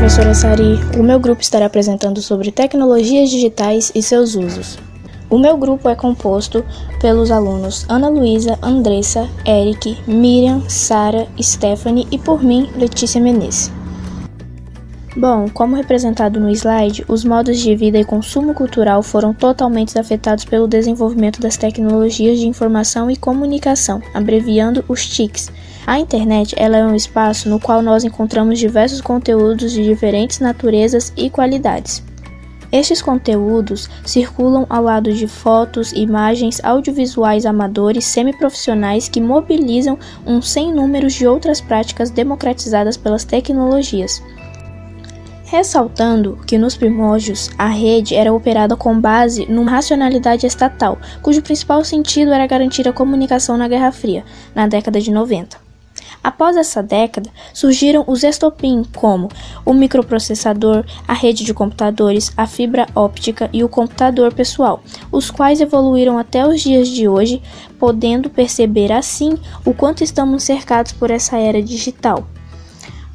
professora Sari. O meu grupo estará apresentando sobre tecnologias digitais e seus usos. O meu grupo é composto pelos alunos Ana Luísa, Andressa, Eric, Miriam, Sara, Stephanie e por mim, Letícia Menezes. Bom, como representado no slide, os modos de vida e consumo cultural foram totalmente afetados pelo desenvolvimento das tecnologias de informação e comunicação, abreviando os TICs. A internet ela é um espaço no qual nós encontramos diversos conteúdos de diferentes naturezas e qualidades. Estes conteúdos circulam ao lado de fotos, imagens, audiovisuais amadores, semiprofissionais que mobilizam um sem números de outras práticas democratizadas pelas tecnologias. Ressaltando que nos primórdios a rede era operada com base numa racionalidade estatal, cujo principal sentido era garantir a comunicação na Guerra Fria, na década de 90. Após essa década, surgiram os estopim como o microprocessador, a rede de computadores, a fibra óptica e o computador pessoal, os quais evoluíram até os dias de hoje, podendo perceber assim o quanto estamos cercados por essa era digital.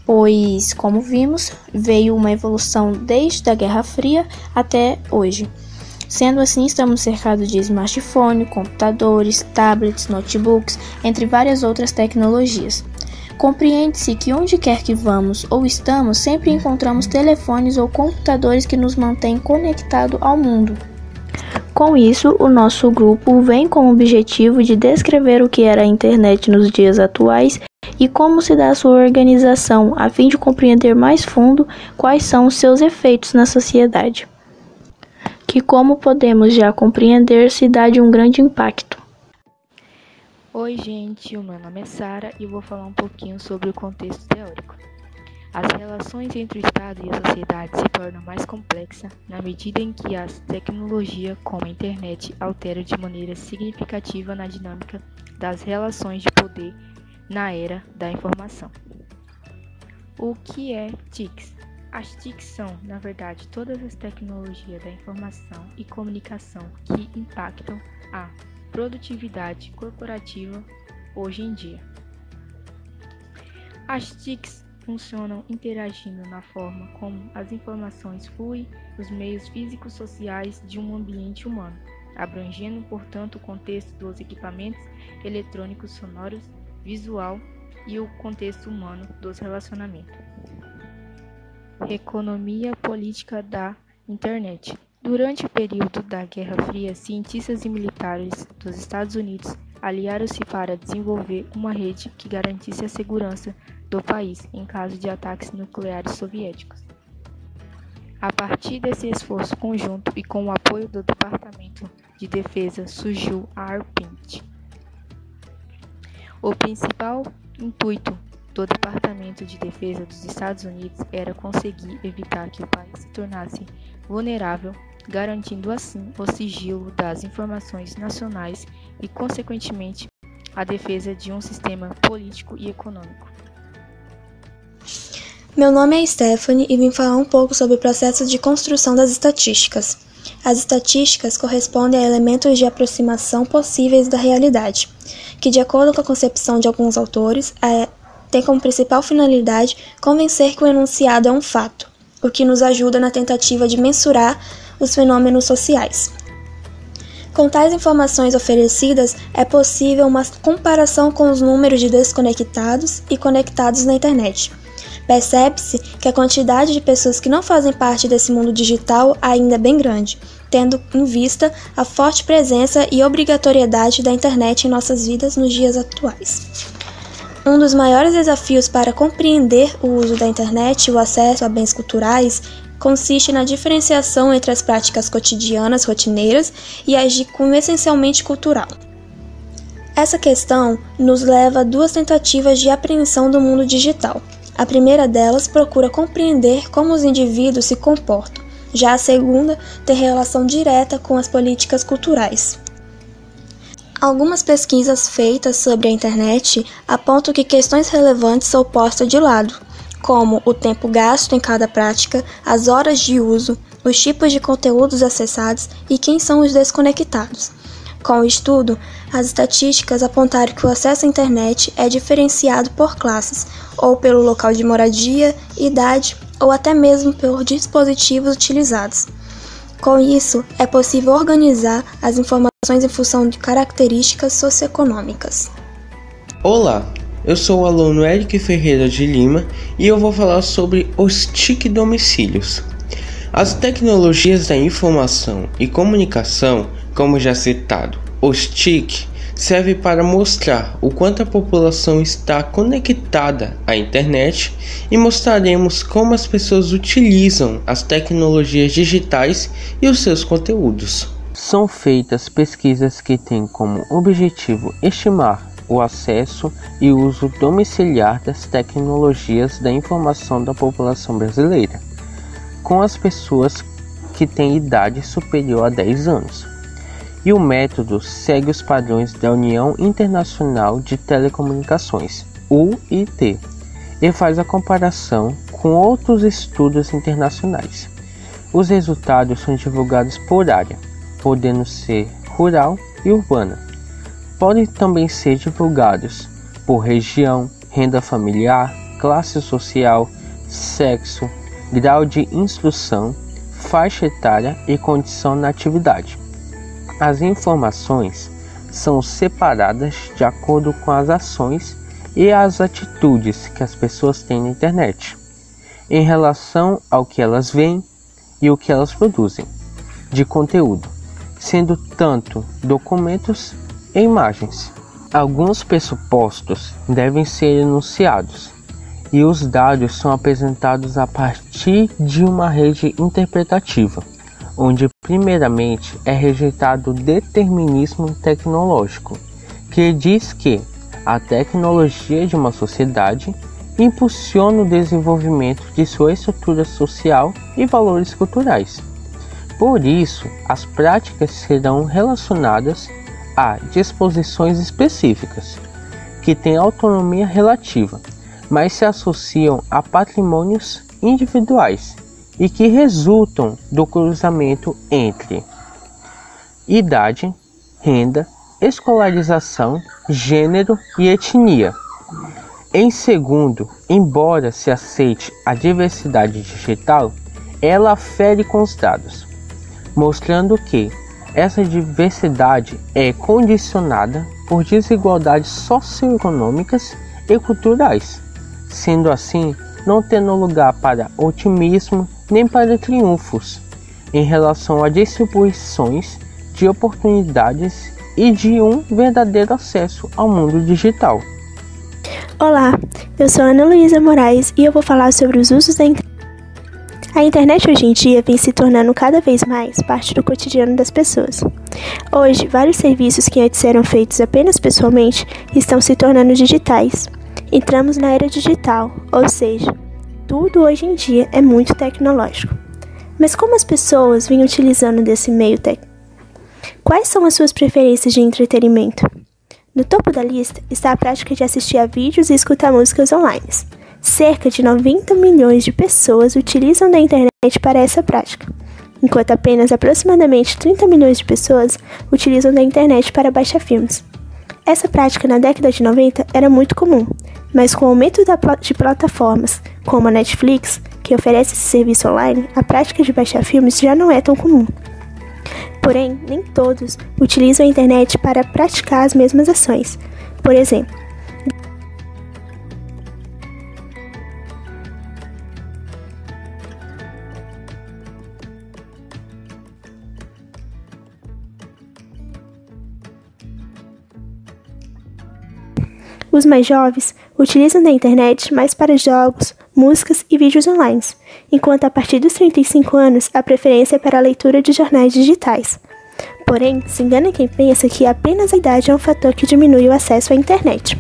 Pois, como vimos, veio uma evolução desde a Guerra Fria até hoje. Sendo assim, estamos cercados de smartphone, computadores, tablets, notebooks, entre várias outras tecnologias. Compreende-se que onde quer que vamos ou estamos, sempre encontramos telefones ou computadores que nos mantêm conectados ao mundo. Com isso, o nosso grupo vem com o objetivo de descrever o que era a internet nos dias atuais e como se dá a sua organização, a fim de compreender mais fundo quais são os seus efeitos na sociedade, que, como podemos já compreender, se dá de um grande impacto. Oi gente, o meu nome é Sara e vou falar um pouquinho sobre o contexto teórico. As relações entre o Estado e a sociedade se tornam mais complexas na medida em que a tecnologia, como a internet, altera de maneira significativa na dinâmica das relações de poder na era da informação. O que é TICs? As TICs são, na verdade, todas as tecnologias da informação e comunicação que impactam a produtividade corporativa hoje em dia. As TICs funcionam interagindo na forma como as informações fluem nos meios físicos sociais de um ambiente humano, abrangendo, portanto, o contexto dos equipamentos eletrônicos sonoros, visual e o contexto humano dos relacionamentos. Economia política da internet. Durante o período da Guerra Fria, cientistas e militares dos Estados Unidos aliaram-se para desenvolver uma rede que garantisse a segurança do país em caso de ataques nucleares soviéticos. A partir desse esforço conjunto e com o apoio do Departamento de Defesa, surgiu a ARPANET. O principal intuito do Departamento de Defesa dos Estados Unidos era conseguir evitar que o país se tornasse vulnerável, garantindo assim o sigilo das informações nacionais e, consequentemente, a defesa de um sistema político e econômico. Meu nome é Stephanie e vim falar um pouco sobre o processo de construção das estatísticas. As estatísticas correspondem a elementos de aproximação possíveis da realidade, que, de acordo com a concepção de alguns autores, tem como principal finalidade convencer que o enunciado é um fato, o que nos ajuda na tentativa de mensurar os fenômenos sociais. Com tais informações oferecidas, é possível uma comparação com os números de desconectados e conectados na internet. Percebe-se que a quantidade de pessoas que não fazem parte desse mundo digital ainda é bem grande, tendo em vista a forte presença e obrigatoriedade da internet em nossas vidas nos dias atuais. Um dos maiores desafios para compreender o uso da internet e o acesso a bens culturais consiste na diferenciação entre as práticas cotidianas rotineiras e as de cunho essencialmente cultural. Essa questão nos leva a duas tentativas de apreensão do mundo digital. A primeira delas procura compreender como os indivíduos se comportam, já a segunda tem relação direta com as políticas culturais. Algumas pesquisas feitas sobre a internet apontam que questões relevantes são postas de lado, como o tempo gasto em cada prática, as horas de uso, os tipos de conteúdos acessados e quem são os desconectados. Com o estudo, as estatísticas apontaram que o acesso à internet é diferenciado por classes, ou pelo local de moradia, idade, ou até mesmo por dispositivos utilizados. Com isso, é possível organizar as informações em função de características socioeconômicas. Olá, eu sou o aluno Eric Ferreira de Lima e eu vou falar sobre os TIC domicílios. As tecnologias da informação e comunicação, como já citado, os TIC, servem para mostrar o quanto a população está conectada à internet e mostraremos como as pessoas utilizam as tecnologias digitais e os seus conteúdos. São feitas pesquisas que têm como objetivo estimar o acesso e uso domiciliar das tecnologias da informação da população brasileira, com as pessoas que têm idade superior a 10 anos. E o método segue os padrões da União Internacional de Telecomunicações, UIT, e faz a comparação com outros estudos internacionais. Os resultados são divulgados por área, podendo ser rural e urbana. Podem também ser divulgados por região, renda familiar, classe social, sexo, grau de instrução, faixa etária e condição na atividade. As informações são separadas de acordo com as ações e as atitudes que as pessoas têm na internet, em relação ao que elas veem e o que elas produzem de conteúdo, sendo tanto documentos e imagens. Alguns pressupostos devem ser enunciados e os dados são apresentados a partir de uma rede interpretativa, onde primeiramente é rejeitado o determinismo tecnológico, que diz que a tecnologia de uma sociedade impulsiona o desenvolvimento de sua estrutura social e valores culturais. Por isso, as práticas serão relacionadas a disposições específicas, que têm autonomia relativa, mas se associam a patrimônios individuais e que resultam do cruzamento entre idade, renda, escolarização, gênero e etnia. Em segundo, embora se aceite a diversidade digital, ela fere com os dados, mostrando que essa diversidade é condicionada por desigualdades socioeconômicas e culturais, sendo assim, não tendo lugar para otimismo nem para triunfos em relação a distribuições de oportunidades e de um verdadeiro acesso ao mundo digital. Olá, eu sou Ana Luísa Moraes e eu vou falar sobre os usos da internet. A internet hoje em dia vem se tornando cada vez mais parte do cotidiano das pessoas. Hoje, vários serviços que antes eram feitos apenas pessoalmente estão se tornando digitais. Entramos na era digital, ou seja, tudo hoje em dia é muito tecnológico. Mas como as pessoas vêm utilizando desse meio técnico? Quais são as suas preferências de entretenimento? No topo da lista está a prática de assistir a vídeos e escutar músicas online. Cerca de 90 milhões de pessoas utilizam da internet para essa prática, enquanto apenas aproximadamente 30 milhões de pessoas utilizam da internet para baixar filmes. Essa prática na década de 90 era muito comum, mas com o aumento de plataformas como a Netflix, que oferece esse serviço online, a prática de baixar filmes já não é tão comum. Porém, nem todos utilizam a internet para praticar as mesmas ações. Por exemplo, os mais jovens utilizam da internet mais para jogos, músicas e vídeos online, enquanto a partir dos 35 anos a preferência é para a leitura de jornais digitais. Porém, se engana quem pensa que apenas a idade é um fator que diminui o acesso à internet.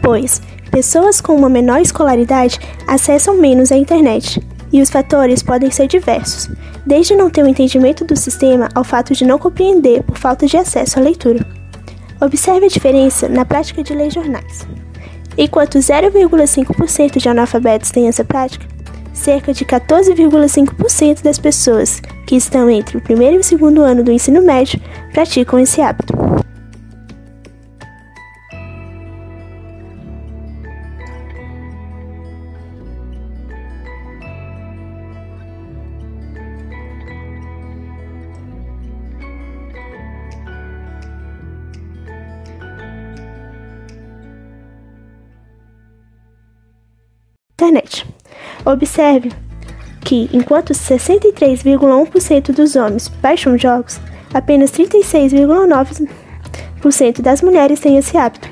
Pois, pessoas com uma menor escolaridade acessam menos a internet, e os fatores podem ser diversos, desde não ter o entendimento do sistema ao fato de não compreender por falta de acesso à leitura. Observe a diferença na prática de ler jornais. Enquanto 0,5% de analfabetos têm essa prática, cerca de 14,5% das pessoas que estão entre o primeiro e o segundo ano do ensino médio praticam esse hábito. internet. Observe que, enquanto 63,1% dos homens baixam jogos, apenas 36,9% das mulheres têm esse hábito.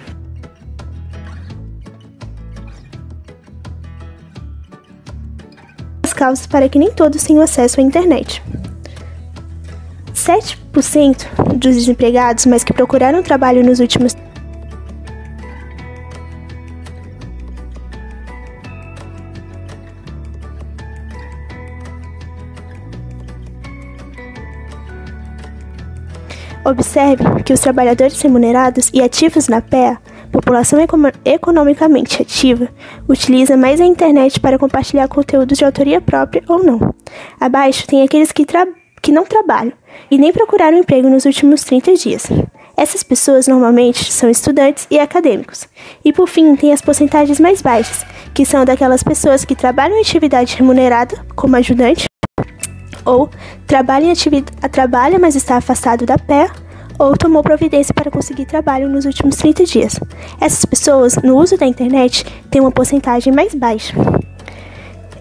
As causas para que nem todos tenham acesso à internet. 7% dos desempregados, mas que procuraram trabalho nos últimos Observe que os trabalhadores remunerados e ativos na PEA, população economicamente ativa, utiliza mais a internet para compartilhar conteúdos de autoria própria ou não. Abaixo tem aqueles que não trabalham e nem procuraram emprego nos últimos 30 dias. Essas pessoas normalmente são estudantes e acadêmicos. E por fim, tem as porcentagens mais baixas, que são daquelas pessoas que trabalham em atividade remunerada, como ajudante, ou trabalha, mas está afastado da PEA, ou tomou providência para conseguir trabalho nos últimos 30 dias. Essas pessoas, no uso da internet, têm uma porcentagem mais baixa.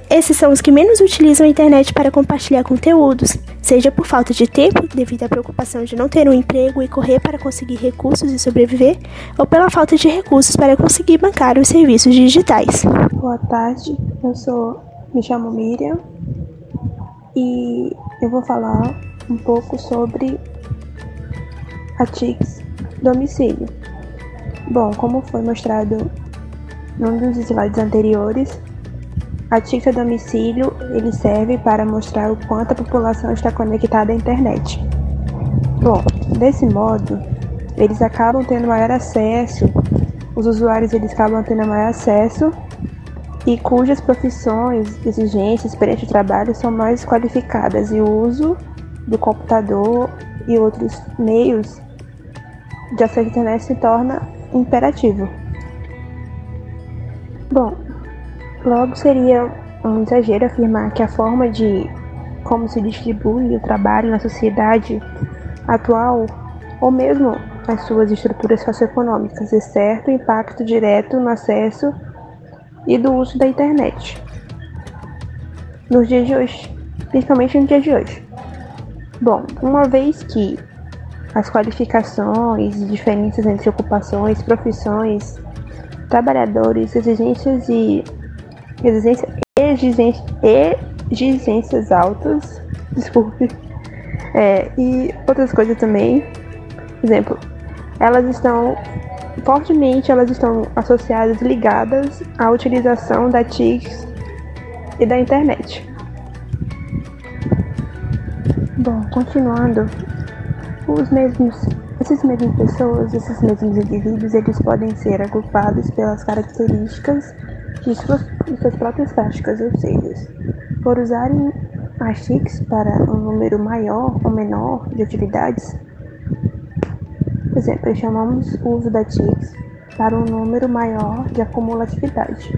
Esses são os que menos utilizam a internet para compartilhar conteúdos, seja por falta de tempo, devido à preocupação de não ter um emprego e correr para conseguir recursos e sobreviver, ou pela falta de recursos para conseguir bancar os serviços digitais. Boa tarde, me chamo Miriam e eu vou falar um pouco sobre a TICS domicílio. Bom, como foi mostrado num dos slides anteriores, a TICS a domicílio ele serve para mostrar o quanto a população está conectada à internet. Bom, desse modo, eles acabam tendo maior acesso, os usuários eles acabam tendo maior acesso e cujas profissões, exigências perante o trabalho são mais qualificadas e o uso do computador e outros meios de acesso à internet se torna imperativo. Bom, logo seria um exagero afirmar que a forma de como se distribui o trabalho na sociedade atual, ou mesmo as suas estruturas socioeconômicas, exerce impacto direto no acesso e do uso da internet nos dias de hoje, principalmente no dia de hoje. Bom, uma vez que as qualificações e diferenças entre ocupações, profissões, trabalhadores, exigências altas, e outras coisas também, por exemplo, elas estão associadas, ligadas à utilização da TICS e da internet. Bom, continuando, essas mesmas pessoas, esses mesmos indivíduos, eles podem ser agrupados pelas características de suas próprias práticas, ou seja, por usarem as TICS para um número maior ou menor de atividades. Por exemplo, chamamos o uso da TICS para um número maior de acumulatividade,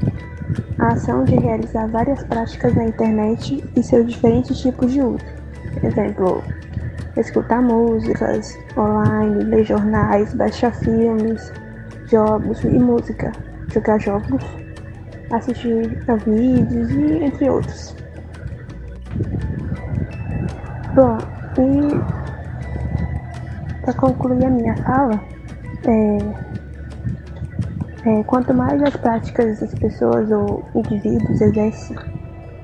a ação de realizar várias práticas na internet e seus diferentes tipos de uso. Por exemplo, escutar músicas online, ler jornais, baixar filmes, jogos e música, jogar jogos, assistir a vídeos e entre outros. Bom, e para concluir a minha fala, quanto mais as práticas as pessoas ou indivíduos exercem,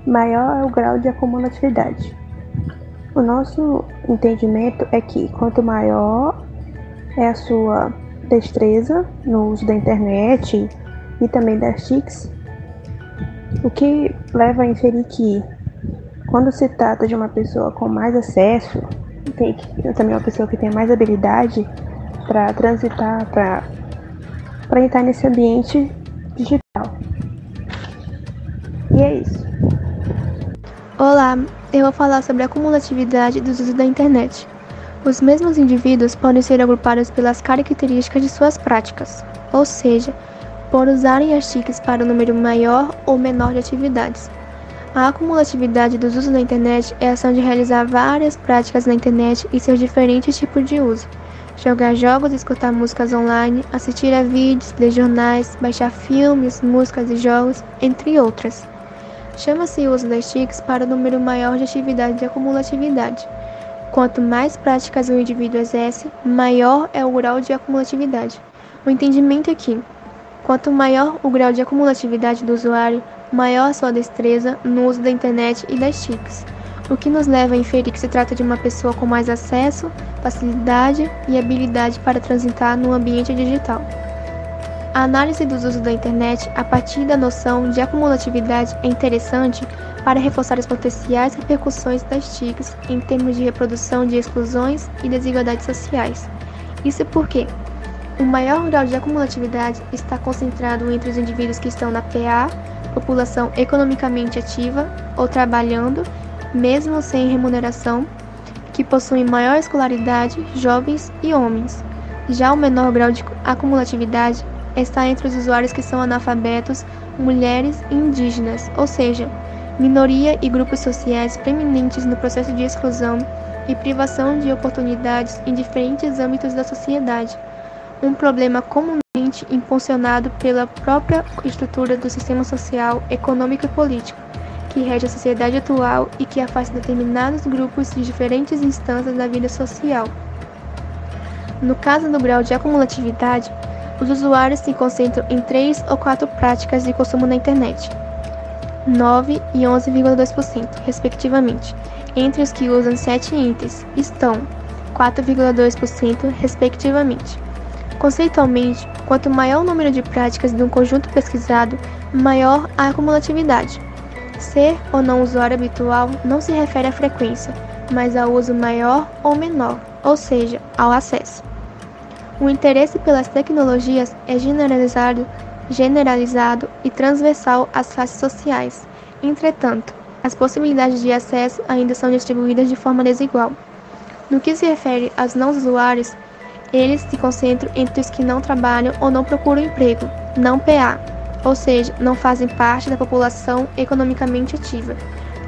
maior é o grau de acumulatividade. O nosso entendimento é que quanto maior é a sua destreza no uso da internet e também das TICS, o que leva a inferir que quando se trata de uma pessoa com mais acesso, também uma pessoa que tem mais habilidade para transitar, para entrar nesse ambiente digital. E é isso. Olá, eu vou falar sobre a acumulatividade dos usos da internet. Os mesmos indivíduos podem ser agrupados pelas características de suas práticas, ou seja, por usarem as TICs para um número maior ou menor de atividades. A acumulatividade dos usos da internet é a ação de realizar várias práticas na internet e seus diferentes tipos de uso, jogar jogos, escutar músicas online, assistir a vídeos, ler jornais, baixar filmes, músicas e jogos, entre outras. Chama-se o uso das TICs para o número maior de atividade de acumulatividade. Quanto mais práticas o indivíduo exerce, maior é o grau de acumulatividade. O entendimento é que, quanto maior o grau de acumulatividade do usuário, maior a sua destreza no uso da internet e das TICs, o que nos leva a inferir que se trata de uma pessoa com mais acesso, facilidade e habilidade para transitar no ambiente digital. A análise dos usos da internet a partir da noção de acumulatividade é interessante para reforçar as potenciais repercussões das TICs em termos de reprodução de exclusões e desigualdades sociais. Isso porque o maior grau de acumulatividade está concentrado entre os indivíduos que estão na PA, população economicamente ativa ou trabalhando, mesmo sem remuneração, que possuem maior escolaridade, jovens e homens. Já o menor grau de acumulatividade está entre os usuários que são analfabetos, mulheres e indígenas, ou seja, minoria e grupos sociais preeminentes no processo de exclusão e privação de oportunidades em diferentes âmbitos da sociedade. Um problema comumente impulsionado pela própria estrutura do sistema social, econômico e político, que rege a sociedade atual e que afasta determinados grupos de diferentes instâncias da vida social. No caso do grau de acumulatividade, os usuários se concentram em 3 ou 4 práticas de consumo na internet, 9 e 11,2%, respectivamente. Entre os que usam 7 entes, estão 4,2%, respectivamente. Conceitualmente, quanto maior o número de práticas de um conjunto pesquisado, maior a acumulatividade. Ser ou não usuário habitual não se refere à frequência, mas ao uso maior ou menor, ou seja, ao acesso. O interesse pelas tecnologias é generalizado e transversal às classes sociais. Entretanto, as possibilidades de acesso ainda são distribuídas de forma desigual. No que se refere aos não usuários, eles se concentram entre os que não trabalham ou não procuram emprego, não PA, ou seja, não fazem parte da população economicamente ativa.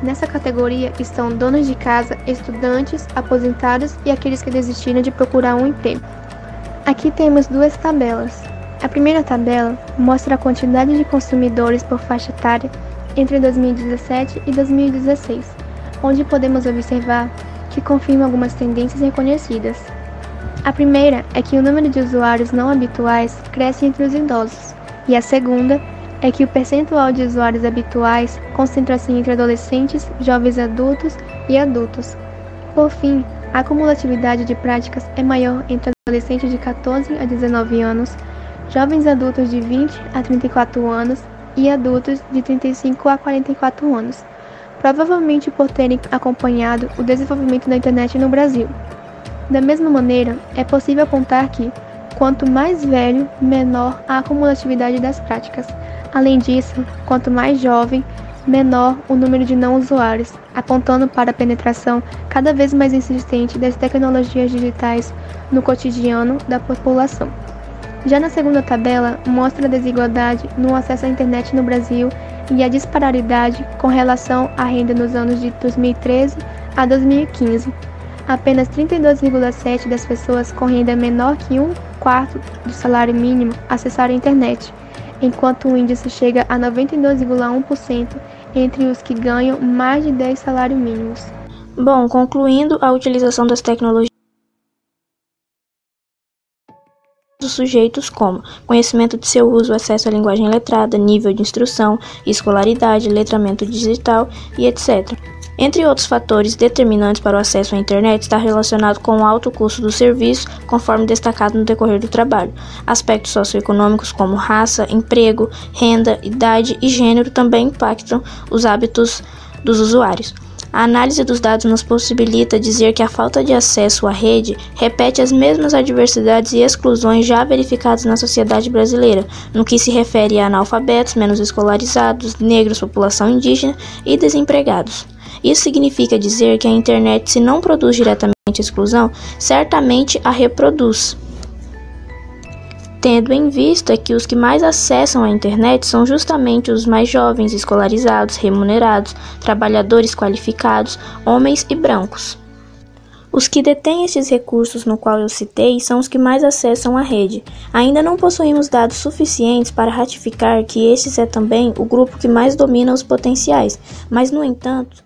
Nessa categoria estão donos de casa, estudantes, aposentados e aqueles que desistiram de procurar um emprego. Aqui temos 2 tabelas. A primeira tabela mostra a quantidade de consumidores por faixa etária entre 2017 e 2016, onde podemos observar que confirma algumas tendências reconhecidas. A primeira é que o número de usuários não habituais cresce entre os idosos, e a segunda é que o percentual de usuários habituais concentra-se entre adolescentes, jovens adultos e adultos. Por fim, a acumulatividade de práticas é maior entre adolescentes de 14 a 19 anos, jovens adultos de 20 a 34 anos e adultos de 35 a 44 anos, provavelmente por terem acompanhado o desenvolvimento da internet no Brasil. Da mesma maneira, é possível apontar que, quanto mais velho, menor a acumulatividade das práticas. Além disso, quanto mais jovem, menor o número de não usuários, apontando para a penetração cada vez mais insistente das tecnologias digitais no cotidiano da população. Já na segunda tabela, mostra a desigualdade no acesso à internet no Brasil e a disparidade com relação à renda nos anos de 2013 a 2015. Apenas 32,7% das pessoas com renda menor que 1/4 do salário mínimo acessaram a internet, enquanto o índice chega a 92,1% entre os que ganham mais de 10 salários mínimos. Bom, concluindo, a utilização das tecnologias dos sujeitos como conhecimento de seu uso, acesso à linguagem letrada, nível de instrução, escolaridade, letramento digital e etc. Entre outros fatores determinantes para o acesso à internet está relacionado com o alto custo do serviço, conforme destacado no decorrer do trabalho. Aspectos socioeconômicos como raça, emprego, renda, idade e gênero também impactam os hábitos dos usuários. A análise dos dados nos possibilita dizer que a falta de acesso à rede repete as mesmas adversidades e exclusões já verificadas na sociedade brasileira, no que se refere a analfabetos, menos escolarizados, negros, população indígena e desempregados. Isso significa dizer que a internet, se não produz diretamente a exclusão, certamente a reproduz. Tendo em vista que os que mais acessam a internet são justamente os mais jovens, escolarizados, remunerados, trabalhadores qualificados, homens e brancos. Os que detêm estes recursos no qual eu citei são os que mais acessam a rede. Ainda não possuímos dados suficientes para ratificar que este é também o grupo que mais domina os potenciais, mas, no entanto,